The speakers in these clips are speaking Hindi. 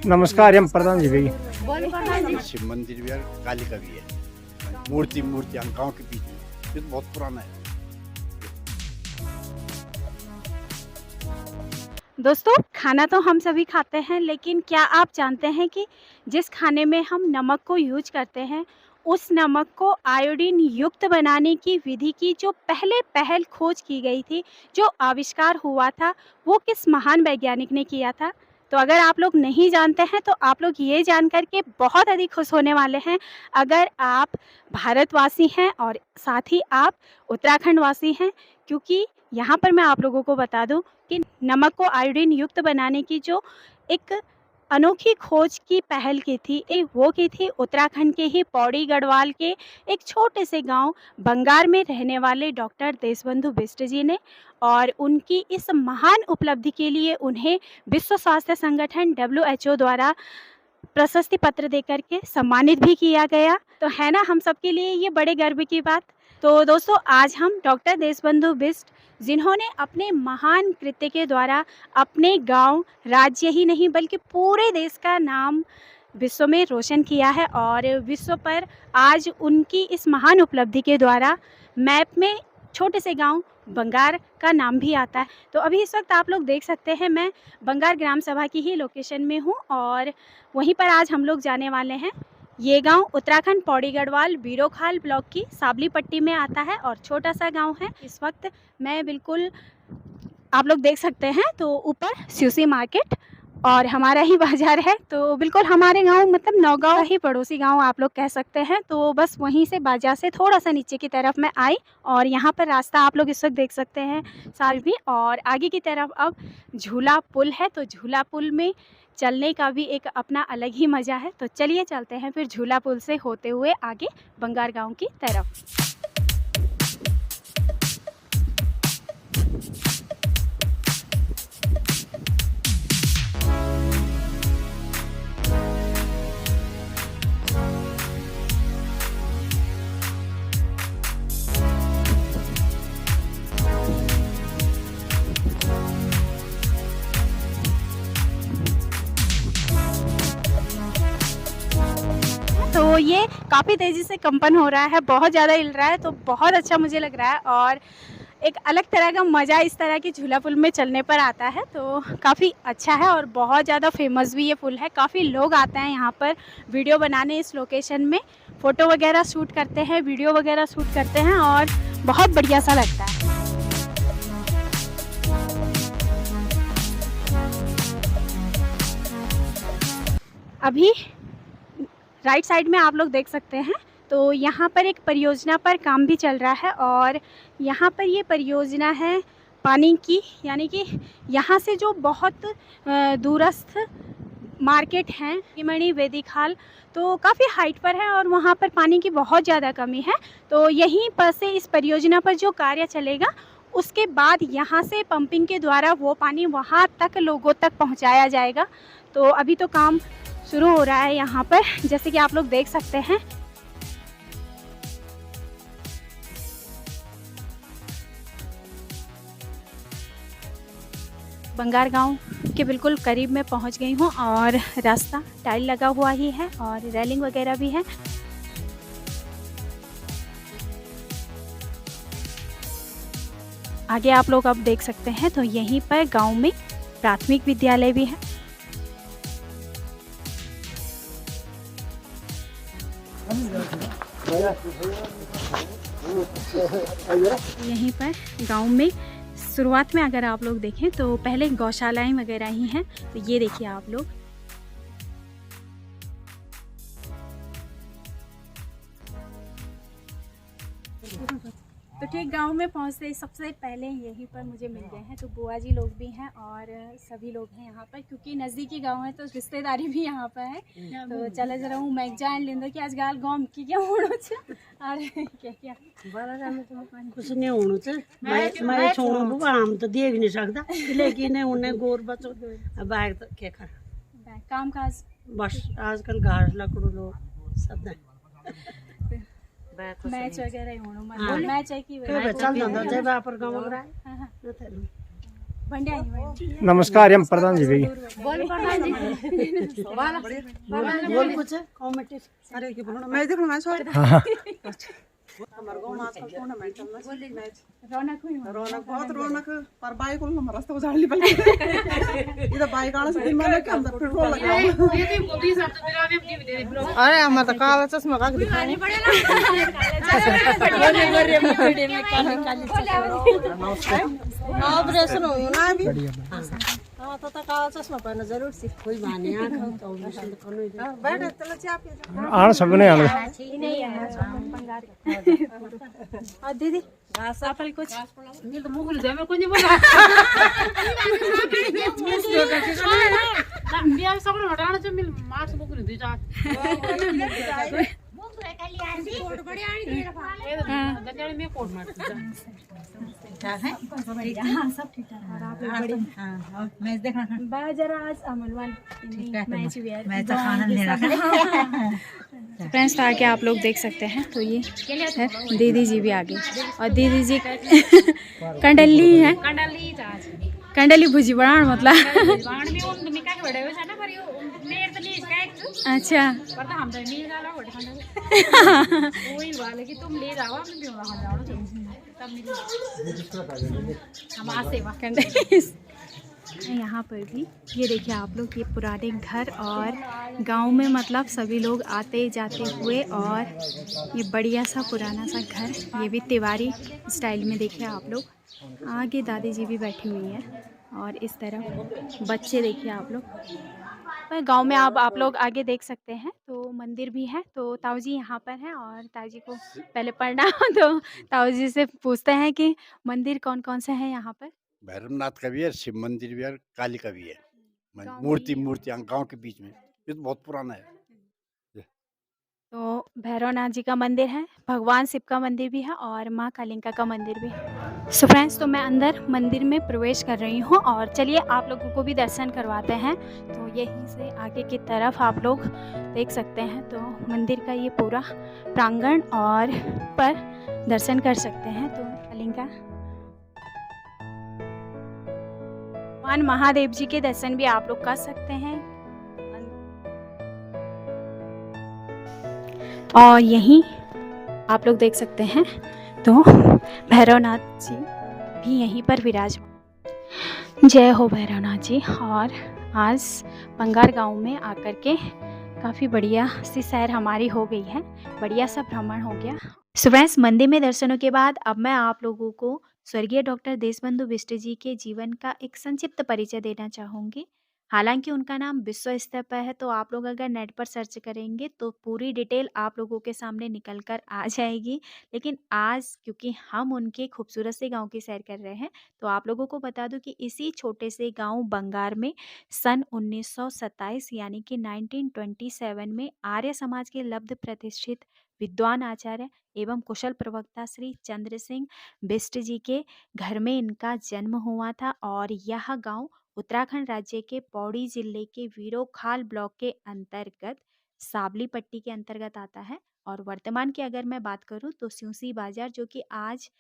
नमस्कार, हम प्रधान जी भैया। शिव मंदिर भी है, काली का भी है। मूर्ति हम गांव के बीच में, ये तो बहुत पुराना है। दोस्तों, खाना तो हम सभी खाते हैं, लेकिन क्या आप जानते हैं कि जिस खाने में हम नमक को यूज करते हैं, उस नमक को आयोडीन युक्त बनाने की विधि की जो पहल खोज की गई थी, जो आविष्कार हुआ था, वो किस महान वैज्ञानिक ने किया था? तो अगर आप लोग नहीं जानते हैं तो आप लोग ये जानकर के बहुत अधिक खुश होने वाले हैं। अगर आप भारतवासी हैं और साथ ही आप उत्तराखंड वासी हैं, क्योंकि यहाँ पर मैं आप लोगों को बता दूं कि नमक को आयोडीन युक्त बनाने की जो एक अनोखी खोज की पहल की थी, वो की थी उत्तराखंड के ही पौड़ी गढ़वाल के एक छोटे से गांव बंगार में रहने वाले डॉक्टर देशबंधु बिष्ट जी ने। और उनकी इस महान उपलब्धि के लिए उन्हें विश्व स्वास्थ्य संगठन WHO द्वारा प्रशस्ति पत्र देकर के सम्मानित भी किया गया। तो है ना हम सबके लिए ये बड़े गर्व की बात। तो दोस्तों, आज हम डॉक्टर देशबंधु बिष्ट, जिन्होंने अपने महान कृत्य के द्वारा अपने गांव, राज्य ही नहीं बल्कि पूरे देश का नाम विश्व में रोशन किया है, और विश्व पर आज उनकी इस महान उपलब्धि के द्वारा मैप में छोटे से गांव बंगार का नाम भी आता है। तो अभी इस वक्त आप लोग देख सकते हैं, मैं बंगार ग्राम सभा की ही लोकेशन में हूँ और वहीं पर आज हम लोग जाने वाले हैं। ये गांव उत्तराखंड पौड़ी गढ़वाल बीरोखाल ब्लॉक की साबली पट्टी में आता है और छोटा सा गांव है। इस वक्त मैं बिल्कुल, आप लोग देख सकते हैं, तो ऊपर स्यूसी मार्केट और हमारा ही बाजार है। तो बिल्कुल हमारे गांव मतलब नौगांव ही पड़ोसी गांव आप लोग कह सकते हैं। तो बस वहीं से बाजार से थोड़ा सा नीचे की तरफ मैं आई और यहाँ पर रास्ता आप लोग इस वक्त देख सकते हैं साल भी, और आगे की तरफ अब झूला पुल है। तो झूला पुल में चलने का भी एक अपना अलग ही मज़ा है। तो चलिए चलते हैं फिर झूला पुल से होते हुए आगे बंगार गांव की तरफ। तो ये काफ़ी तेज़ी से कंपन हो रहा है, बहुत ज़्यादा हिल रहा है, तो बहुत अच्छा मुझे लग रहा है और एक अलग तरह का मज़ा इस तरह की झूला पुल में चलने पर आता है। तो काफ़ी अच्छा है और बहुत ज़्यादा फेमस भी ये पुल है। काफ़ी लोग आते हैं यहाँ पर वीडियो बनाने, इस लोकेशन में फ़ोटो वगैरह शूट करते हैं, वीडियो वगैरह शूट करते हैं और बहुत बढ़िया सा लगता है। अभी राइट साइड में आप लोग देख सकते हैं, तो यहाँ पर एक परियोजना पर काम भी चल रहा है और यहाँ पर ये परियोजना है पानी की, यानी कि यहाँ से जो बहुत दूरस्थ मार्केट हैं मणि वेदीखाल, तो काफ़ी हाइट पर है और वहाँ पर पानी की बहुत ज़्यादा कमी है। तो यहीं पर से इस परियोजना पर जो कार्य चलेगा, उसके बाद यहाँ से पंपिंग के द्वारा वो पानी वहाँ तक लोगों तक पहुँचाया जाएगा। तो अभी तो काम शुरू हो रहा है यहाँ पर, जैसे कि आप लोग देख सकते हैं। बंगार गांव के बिल्कुल करीब में पहुँच गई हूँ और रास्ता टाइल लगा हुआ ही है और रेलिंग वगैरह भी है। आगे आप लोग अब देख सकते हैं, तो यहीं पर गांव में प्राथमिक विद्यालय भी है। यहीं पर गांव में शुरुआत में अगर आप लोग देखें तो पहले गौशालाएं वगैरह ही हैं। तो ये देखिए आप लोग, तो ठीक गांव में पहुंचते सबसे पहले यहीं पर मुझे मिल गए हैं। तो बुआ जी लोग भी हैं और सभी लोग हैं यहाँ पर, क्योंकि नज़दीकी गांव है तो रिश्तेदारी भी यहाँ पर है। तो चले जरा हूँ मैं जान लेंदो कि आज गाल गांव की क्या होना चाहिए और क्या कुछ नहीं होना चाहिए। मैं छोड़ू बुआ, हम तो देख नहीं सकता, लेकिन उन्हें गोर बचो बैग तो क्या कर काम काज बस आजकल घास लकड़ू लोग सब मैच वगैरह होना मैच है कि चल जाता जब आप गांव रहा है। नमस्कार हम प्रधान जी भाई बोल कुछ कमेंट अरे के बोलना मैं देखना मैं सॉरी हाँ हमारे गांव में आजकल टूर्नामेंट चल रहा है मैच रौनक बहुत रौनक पर बाइक को हम रास्ते को झाड़ ली पल इधर बाइक आने से दिन में क्या अंदर पेट्रोल लगा अरे हमारा तो काला चश्मा का दिखाने ऑपरेशन हो ना अभी हाँ तो काला चश्मा पहनना जरूर सी कोई बहाने आंख ऑपरेशन करना ही बैठ चलो चाय पी आना सबने आना और दीदी सफल कुछ मिल तो मुगल जामे कोनी बोला बिया सगळं हटाणं च मिल मार्च मुगल दी जा गंजाले में कोड मार मैच देखना जरा आज अमलवाल मैच भी मैच का खाना लेना फ्रेंड्स तो आगे आप लोग देख सकते हैं तो ये है दीदी जी भी आगे और दीदी जी कंडली है कंडली भुजी बनाना मतलब अच्छा हम तो नहीं जाला वडी वही वाले कि तुम ले जाओ हम भी वहां जाओ तब मिल हम आसे कंडली यहाँ पर भी ये देखिए आप लोग ये पुराने घर और गांव में मतलब सभी लोग आते जाते हुए और ये बढ़िया सा पुराना सा घर ये भी तिवारी स्टाइल में देखिए आप लोग आगे दादी जी भी बैठी हुई है और इस तरफ बच्चे देखिए आप लोग पर गांव में आप लोग आगे देख सकते हैं तो मंदिर भी है तो ताऊ जी यहाँ पर हैं और ताऊ जी को पहले पढ़ना तो ताऊ जी से पूछते हैं कि मंदिर कौन कौन से हैं यहाँ पर भैरवनाथ का भी है, शिव मंदिर भी है, काली का भी है। गाँव मूर्ति में ही है। मूर्ति गांव के बीच में ये तो बहुत पुराना है। तो भैरवनाथ जी का मंदिर है भगवान शिव का मंदिर भी है और माँ कालिका का मंदिर भी है। सो फ्रेंड्स तो मैं अंदर मंदिर में प्रवेश कर रही हूँ और चलिए आप लोगों को भी दर्शन करवाते हैं। तो यहीं से आगे की तरफ आप लोग देख सकते हैं तो मंदिर का ये पूरा प्रांगण और पर दर्शन कर सकते हैं। तो कालिका भगवान महादेव जी के दर्शन भी आप लोग कर सकते हैं और यहीं आप लोग देख सकते हैं तो भैरवनाथ जी भी यहीं पर विराजमान। जय हो भैरवनाथ जी। और आज पंगार गांव में आकर के काफ़ी बढ़िया सी सैर हमारी हो गई है, बढ़िया सा भ्रमण हो गया। सो फ्रेंड्स मंदिर में दर्शनों के बाद अब मैं आप लोगों को स्वर्गीय डॉक्टर देशबंधु बिष्ट जी के जीवन का एक संक्षिप्त परिचय देना चाहूँगी। हालांकि उनका नाम विश्व स्तर पर है तो आप लोग अगर नेट पर सर्च करेंगे तो पूरी डिटेल आप लोगों के सामने निकल कर आ जाएगी। लेकिन आज क्योंकि हम उनके खूबसूरत से गांव की सैर कर रहे हैं तो आप लोगों को बता दूं कि इसी छोटे से गांव बंगार में सन 1927 यानी कि 1927 में आर्य समाज के लब्ध प्रतिष्ठित विद्वान आचार्य एवं कुशल प्रवक्ता श्री चंद्र सिंह बिष्ट जी के घर में इनका जन्म हुआ था और यह गांव उत्तराखंड राज्य के पौड़ी जिले के वीरोखाल ब्लॉक के अंतर्गत साबली पट्टी के अंतर्गत आता है। और वर्तमान की अगर मैं बात करूं तो सिउसी बाजार जो कि आज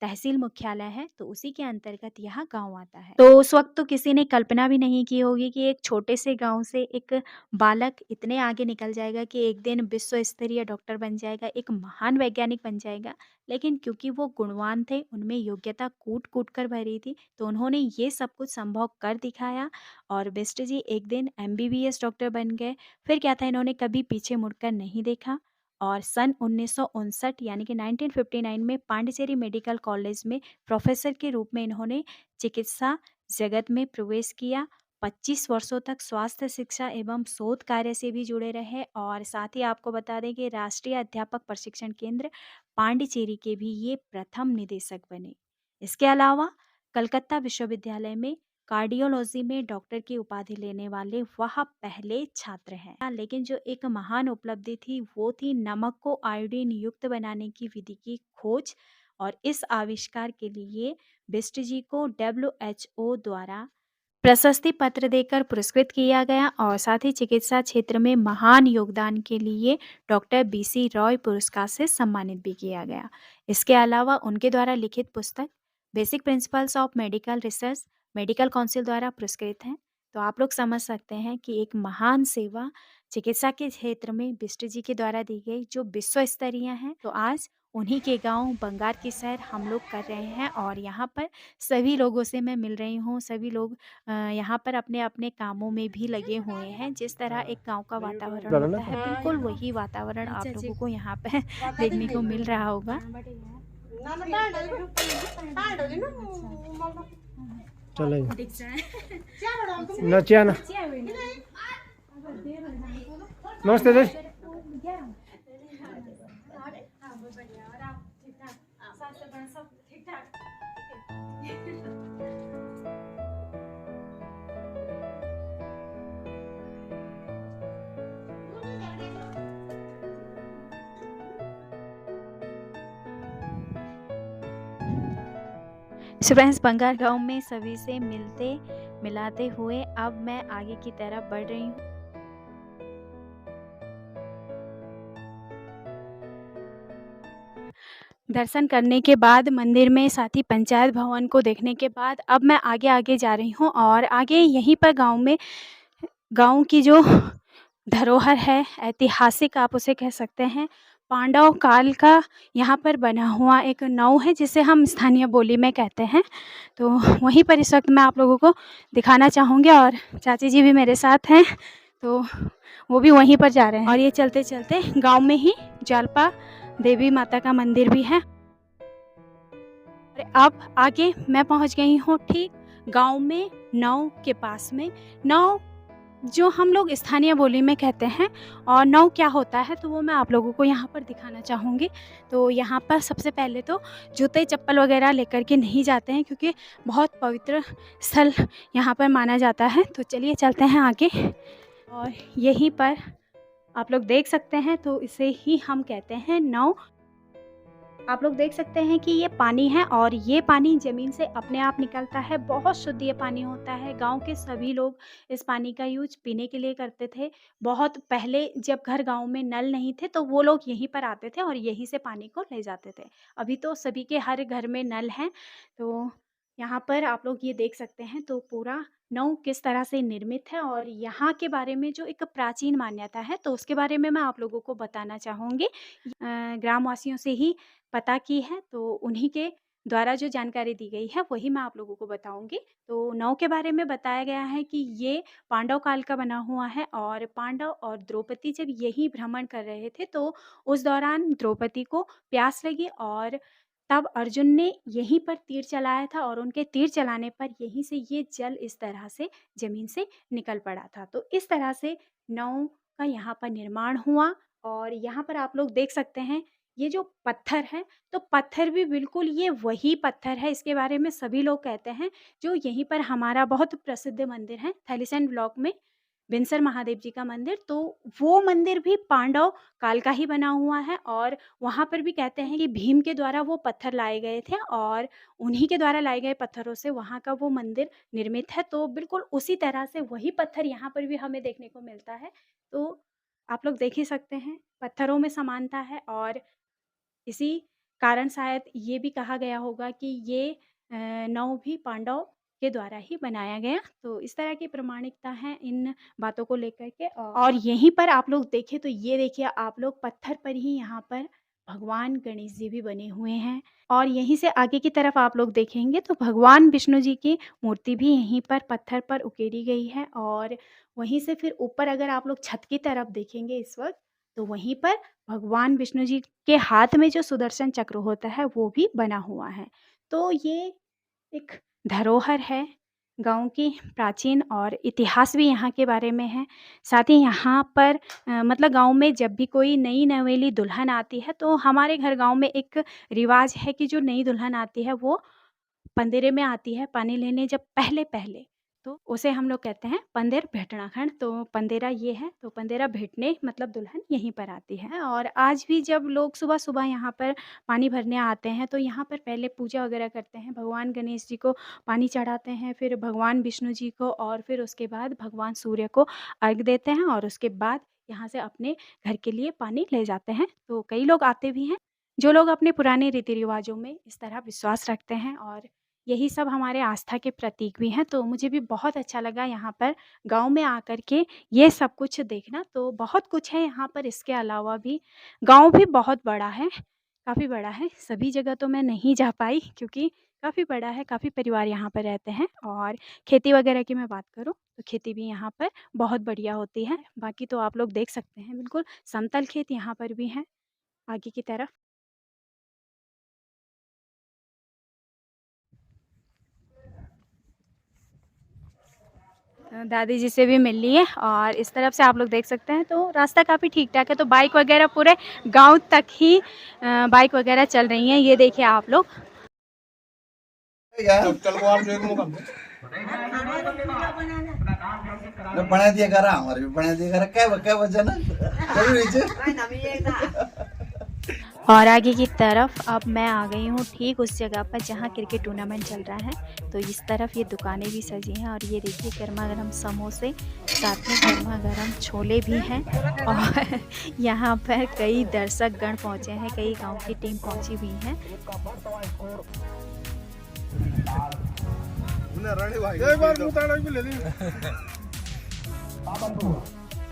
तहसील मुख्यालय है तो उसी के अंतर्गत यह गांव आता है। तो उस वक्त तो किसी ने कल्पना भी नहीं की होगी कि एक छोटे से गांव से एक बालक इतने आगे निकल जाएगा कि एक दिन विश्व स्तरीय डॉक्टर बन जाएगा, एक महान वैज्ञानिक बन जाएगा। लेकिन क्योंकि वो गुणवान थे, उनमें योग्यता कूट कूट कर भरी थी तो उन्होंने ये सब कुछ संभव कर दिखाया और बिष्ट जी एक दिन MBBS डॉक्टर बन गए। फिर क्या था, इन्होंने कभी पीछे मुड़कर नहीं देखा और सन 1959 यानी कि 1959 में पांडिचेरी मेडिकल कॉलेज में प्रोफेसर के रूप में इन्होंने चिकित्सा जगत में प्रवेश किया। 25 वर्षों तक स्वास्थ्य शिक्षा एवं शोध कार्य से भी जुड़े रहे और साथ ही आपको बता दें कि राष्ट्रीय अध्यापक प्रशिक्षण केंद्र पांडिचेरी के भी ये प्रथम निदेशक बने। इसके अलावा कलकत्ता विश्वविद्यालय में कार्डियोलॉजी में डॉक्टर की उपाधि लेने वाले वह पहले छात्र हैं। लेकिन जो एक महान उपलब्धि थी वो थी नमक को आयोडीन युक्त बनाने की विधि की खोज और इस आविष्कार के लिए बिष्ट जी को WHO द्वारा प्रशस्ति पत्र देकर पुरस्कृत किया गया और साथ ही चिकित्सा क्षेत्र में महान योगदान के लिए डॉक्टर BC रॉय पुरस्कार से सम्मानित भी किया गया। इसके अलावा उनके द्वारा लिखित पुस्तक basic principles of medical research medical council द्वारा पुरस्कृत हैं। तो आप लोग समझ सकते हैं कि एक महान सेवा चिकित्सा के क्षेत्र में बिष्ट जी के द्वारा दी गई जो विश्व स्तरीय हैं। तो आज उन्हीं के गांव बंगार की सैर हम लोग कर रहे हैं और यहाँ पर सभी लोगों से मैं मिल रही हूँ। सभी लोग यहाँ पर अपने अपने कामों में भी लगे हुए हैं। जिस तरह एक गांव का वातावरण होता है बिल्कुल वही वातावरण आप लोगों को यहाँ पे देखने को मिल रहा होगा। चलो नचिया ना नमस्ते जी। फ्रेंड्स बंगार गांव में सभी से मिलते मिलाते हुए अब मैं आगे की तरफ बढ़ रही हूँ। दर्शन करने के बाद मंदिर में साथ ही पंचायत भवन को देखने के बाद अब मैं आगे आगे जा रही हूँ और आगे यहीं पर गांव की जो धरोहर है ऐतिहासिक आप उसे कह सकते हैं पांडव काल का यहाँ पर बना हुआ एक नाव है जिसे हम स्थानीय बोली में कहते हैं। तो वहीं पर इस वक्त मैं आप लोगों को दिखाना चाहूँगी और चाची जी भी मेरे साथ हैं तो वो भी वहीं पर जा रहे हैं। और ये चलते चलते गांव में ही जालपा देवी माता का मंदिर भी है। अब आगे मैं पहुंच गई हूँ ठीक गांव में नाव के पास में। नाव जो हम लोग स्थानीय बोली में कहते हैं और नाव क्या होता है तो वो मैं आप लोगों को यहाँ पर दिखाना चाहूँगी। तो यहाँ पर सबसे पहले तो जूते चप्पल वगैरह लेकर के नहीं जाते हैं क्योंकि बहुत पवित्र स्थल यहाँ पर माना जाता है। तो चलिए चलते हैं आगे और यहीं पर आप लोग देख सकते हैं तो इसे ही हम कहते हैं नाव। आप लोग देख सकते हैं कि ये पानी है और ये पानी ज़मीन से अपने आप निकलता है। बहुत शुद्ध ये पानी होता है। गांव के सभी लोग इस पानी का यूज पीने के लिए करते थे। बहुत पहले जब घर गांव में नल नहीं थे तो वो लोग यहीं पर आते थे और यहीं से पानी को ले जाते थे। अभी तो सभी के हर घर में नल हैं। तो यहाँ पर आप लोग ये देख सकते हैं तो पूरा नाव किस तरह से निर्मित है और यहाँ के बारे में जो एक प्राचीन मान्यता है तो उसके बारे में मैं आप लोगों को बताना चाहूँगी। ग्रामवासियों से ही पता की है तो उन्हीं के द्वारा जो जानकारी दी गई है वही मैं आप लोगों को बताऊंगी। तो नाव के बारे में बताया गया है कि ये पांडव काल का बना हुआ है और पांडव और द्रौपदी जब यही भ्रमण कर रहे थे तो उस दौरान द्रौपदी को प्यास लगी और तब अर्जुन ने यहीं पर तीर चलाया था और उनके तीर चलाने पर यहीं से ये जल इस तरह से ज़मीन से निकल पड़ा था। तो इस तरह से नाव का यहाँ पर निर्माण हुआ और यहाँ पर आप लोग देख सकते हैं ये जो पत्थर है तो पत्थर भी बिल्कुल ये वही पत्थर है। इसके बारे में सभी लोग कहते हैं जो यहीं पर हमारा बहुत प्रसिद्ध मंदिर है थैलीसैंड ब्लॉक में बिनसर महादेव जी का मंदिर। तो वो मंदिर भी पांडव काल का ही बना हुआ है और वहाँ पर भी कहते हैं कि भीम के द्वारा वो पत्थर लाए गए थे और उन्हीं के द्वारा लाए गए पत्थरों से वहाँ का वो मंदिर निर्मित है। तो बिल्कुल उसी तरह से वही पत्थर यहाँ पर भी हमें देखने को मिलता है। तो आप लोग देख ही सकते हैं पत्थरों में समानता है और इसी कारण शायद ये भी कहा गया होगा कि ये नाव भी पांडव के द्वारा ही बनाया गया। तो इस तरह की प्रामाणिकता है इन बातों को लेकर के। और यहीं पर आप लोग देखें तो ये देखिए आप लोग पत्थर पर ही यहाँ पर भगवान गणेश जी भी बने हुए हैं और यहीं से आगे की तरफ आप लोग देखेंगे तो भगवान विष्णु जी की मूर्ति भी यहीं पर पत्थर पर उकेरी गई है। और वहीं से फिर ऊपर अगर आप लोग छत की तरफ देखेंगे इस वक्त तो वहीं पर भगवान विष्णु जी के हाथ में जो सुदर्शन चक्र होता है वो भी बना हुआ है। तो ये एक धरोहर है गांव की प्राचीन और इतिहास भी यहाँ के बारे में है। साथ ही यहाँ पर मतलब गांव में जब भी कोई नई नवेली दुल्हन आती है तो हमारे घर गांव में एक रिवाज है कि जो नई दुल्हन आती है वो पंदेरे में आती है पानी लेने जब पहले तो उसे हम लोग कहते हैं पंदेर भेटना खंड। तो पंदेरा ये है तो पंदेरा भेटने मतलब दुल्हन यहीं पर आती है। और आज भी जब लोग सुबह सुबह यहाँ पर पानी भरने आते हैं तो यहाँ पर पहले पूजा वगैरह करते हैं। भगवान गणेश जी को पानी चढ़ाते हैं फिर भगवान विष्णु जी को और फिर उसके बाद भगवान सूर्य को अर्घ देते हैं और उसके बाद यहाँ से अपने घर के लिए पानी ले जाते हैं। तो कई लोग आते भी हैं जो लोग अपने पुराने रीति रिवाजों में इस तरह विश्वास रखते हैं और यही सब हमारे आस्था के प्रतीक भी हैं। तो मुझे भी बहुत अच्छा लगा यहाँ पर गाँव में आकर के ये सब कुछ देखना। तो बहुत कुछ है यहाँ पर, इसके अलावा भी गाँव भी बहुत बड़ा है, काफ़ी बड़ा है। सभी जगह तो मैं नहीं जा पाई क्योंकि काफ़ी बड़ा है, काफ़ी परिवार यहाँ पर रहते हैं। और खेती वगैरह की मैं बात करूँ तो खेती भी यहाँ पर बहुत बढ़िया होती है। बाकी तो आप लोग देख सकते हैं बिल्कुल समतल खेत यहाँ पर भी हैं आगे की तरफ। दादी जी से भी मिल लिए और इस तरफ से आप लोग देख सकते हैं तो रास्ता काफ़ी ठीक-ठाक है। तो बाइक वगैरह पूरे गाँव तक ही बाइक वगैरह चल रही हैं। ये देखिए आप लोग। बना दिया करा, हमारे भी बना दिया करा। क्या वजह ना और आगे की तरफ अब मैं आ गई हूँ ठीक उस जगह पर जहाँ क्रिकेट टूर्नामेंट चल रहा है। तो इस तरफ ये दुकानें भी सजी हैं और ये देखिए गर्मा गर्म समोसे, साथ में गर्मा गर्म छोले भी हैं। और यहाँ पर कई दर्शक गण पहुँचे हैं, कई गांव की टीम पहुँची हुई है।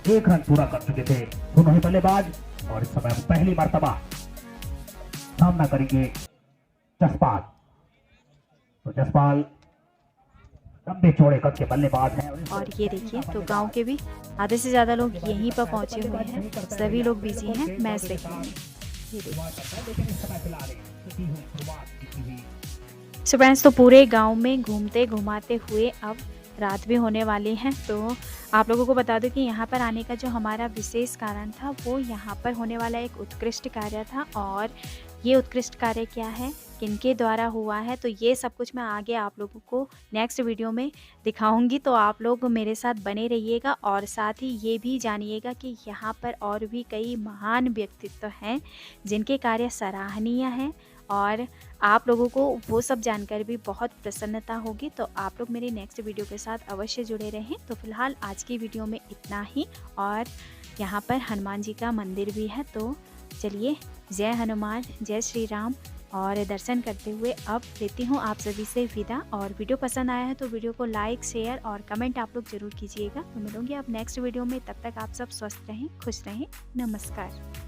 एक रन पूरा कर चुके थे दोनों ही बल्लेबाज और इस समय पहली मर्तबा सामना करेंगे जसपाल। तो जसपाल लंबे चौड़े कद के बल्लेबाज हैं। और ये देखिए तो गांव के भी आधे से ज़्यादा लोग यहीं पर पहुंचे हुए हैं, सभी लोग बिजी हैं मैच देखने में। ये सो फ्रेंड्स, तो पूरे गांव में घूमते घुमाते हुए अब रात भी होने वाली है। तो आप लोगों को बता दूं कि यहाँ पर आने का जो हमारा विशेष कारण था वो यहाँ पर होने वाला एक उत्कृष्ट कार्य था। और ये उत्कृष्ट कार्य क्या है, किनके द्वारा हुआ है, तो ये सब कुछ मैं आगे आप लोगों को नेक्स्ट वीडियो में दिखाऊंगी। तो आप लोग मेरे साथ बने रहिएगा और साथ ही ये भी जानिएगा कि यहाँ पर और भी कई महान व्यक्तित्व हैं जिनके कार्य सराहनीय हैं और आप लोगों को वो सब जानकर भी बहुत प्रसन्नता होगी। तो आप लोग मेरे नेक्स्ट वीडियो के साथ अवश्य जुड़े रहें। तो फिलहाल आज की वीडियो में इतना ही। और यहाँ पर हनुमान जी का मंदिर भी है। तो चलिए, जय हनुमान, जय श्री राम। और दर्शन करते हुए अब लेती हूँ आप सभी से विदा। और वीडियो पसंद आया है तो वीडियो को लाइक, शेयर और कमेंट आप लोग ज़रूर कीजिएगा। तो मिलूँगी अब नेक्स्ट वीडियो में। तब तक आप सब स्वस्थ रहें, खुश रहें। नमस्कार।